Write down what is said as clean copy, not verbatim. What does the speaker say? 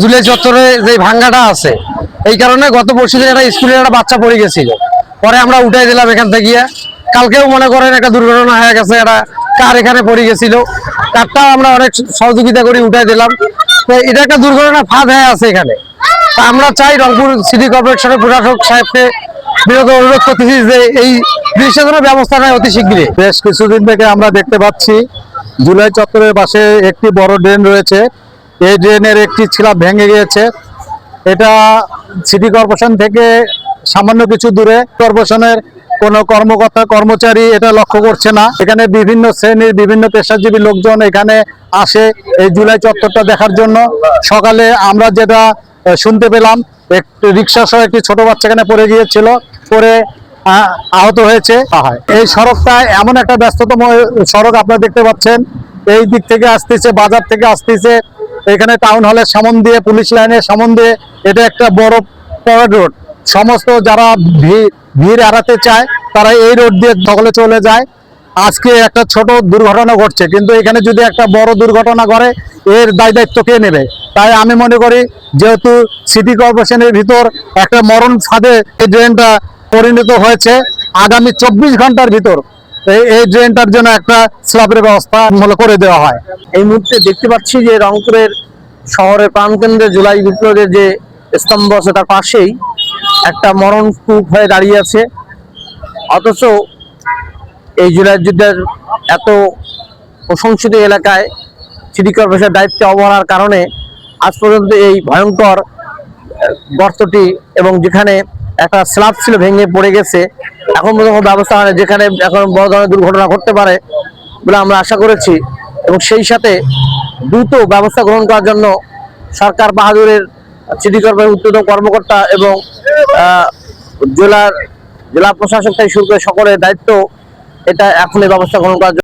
জুলাই চত্বরে যে ভাঙ্গাটা আছে এই কারণে গত পরশুদিন একটা স্কুলের একটা বাচ্চা পড়ে গেছিল, পরে আমরা উঠাই দিলাম এখান থেকে। কালকেও মনে করেন একটা দুর্ঘটনা হয়ে গেছে, একটা কার এখানে পড়ে গেছিল, কারটাও আমরা অনেক সহযোগিতা করে উঠাই দিলাম। তো এটা একটা দুর্ঘটনা ফাঁদ হয়ে আছে এখানে। তা আমরা চাই রংপুর সিটি কর্পোরেশনের প্রশাসক সাহেবকে বিরত অনুরোধ করতেছি যে এই দৃশ্যজনের ব্যবস্থা নেয় অতি শীঘ্রই। বেশ কিছুদিন থেকে আমরা দেখতে পাচ্ছি জুলাই চত্বরের পাশে একটি বড় ড্রেন রয়েছে, এই ড্রেনের একটি ছিলা ভেঙে গিয়েছে। এটা সিটি কর্পোরেশন থেকে সামান্য কিছু দূরে, কর্পোরেশনের কোনো কর্মকর্তা কর্মচারী এটা লক্ষ্য করছে না। এখানে বিভিন্ন শ্রেণীর বিভিন্ন পেশাজীবী লোকজন এখানে আসে এই জুলাই চত্বরটা দেখার জন্য। সকালে আমরা যেটা শুনতে পেলাম, একটি রিক্সা সহ একটি ছোট বাচ্চা এখানে পড়ে গিয়েছিল, পরে আহত হয়েছে। এই সড়কটা এমন একটা ব্যস্ততম সড়ক, আপনারা দেখতে পাচ্ছেন এই দিক থেকে আসতেছে, বাজার থেকে আসতেছে, এখানে টাউন হলের সামন দিয়ে, পুলিশ লাইনের সামন দিয়ে, এটা একটা বড় পয়েন্ট রোড। সমস্ত যারা ভিড় এড়াতে চায় তারা এই রোড দিয়ে সকলে চলে যায়। আজকে একটা ছোট দুর্ঘটনা ঘটছে, কিন্তু এখানে যদি একটা বড় দুর্ঘটনা ঘটে এর দায় দায়িত্ব কে নেবে? তাই আমি মনে করি যেহেতু সিটি কর্পোরেশনের ভিতর একটা মরণ ফাঁদে এই ড্রেনটা পরিণত হয়েছে, আগামী 24 ঘন্টার ভিতর এই ড্রেনটার জন্য একটা স্ল্যাবের ব্যবস্থা করে দেওয়া হয়। এই মুহূর্তে দেখতে পাচ্ছি যে রংপুরের শহরের প্রাণকেন্দ্রে জুলাই বিপ্লবের যে স্তম্ভ আছে তার পাশেই একটা মরণ কূপ হয়ে দাঁড়িয়ে আছে। অথচ এই জুলাই যুদ্ধের এত প্রশংসিত এলাকায় সিটি কর্পোরেশনের দায়িত্বে অবহেলার কারণে আজ পর্যন্ত এই ভয়ঙ্কর গর্তটি এবং যেখানে একটা স্ল্যাব ছিল ভেঙে পড়ে গেছে, এখন পর্যন্ত ব্যবস্থা হয় না, যেখানে এখন বড় ধরনের দুর্ঘটনা ঘটতে পারে বলে আমরা আশা করেছি। এবং সেই সাথে দ্রুত ব্যবস্থা গ্রহণ করার জন্য সরকার বাহাদুরের সিটি কর্পোরেশনের উচ্চতম কর্মকর্তা এবং জেলা প্রশাসক থেকে শুরু করে সকলের দায়িত্ব এটা এখন এই ব্যবস্থা গ্রহণ করার জন্য।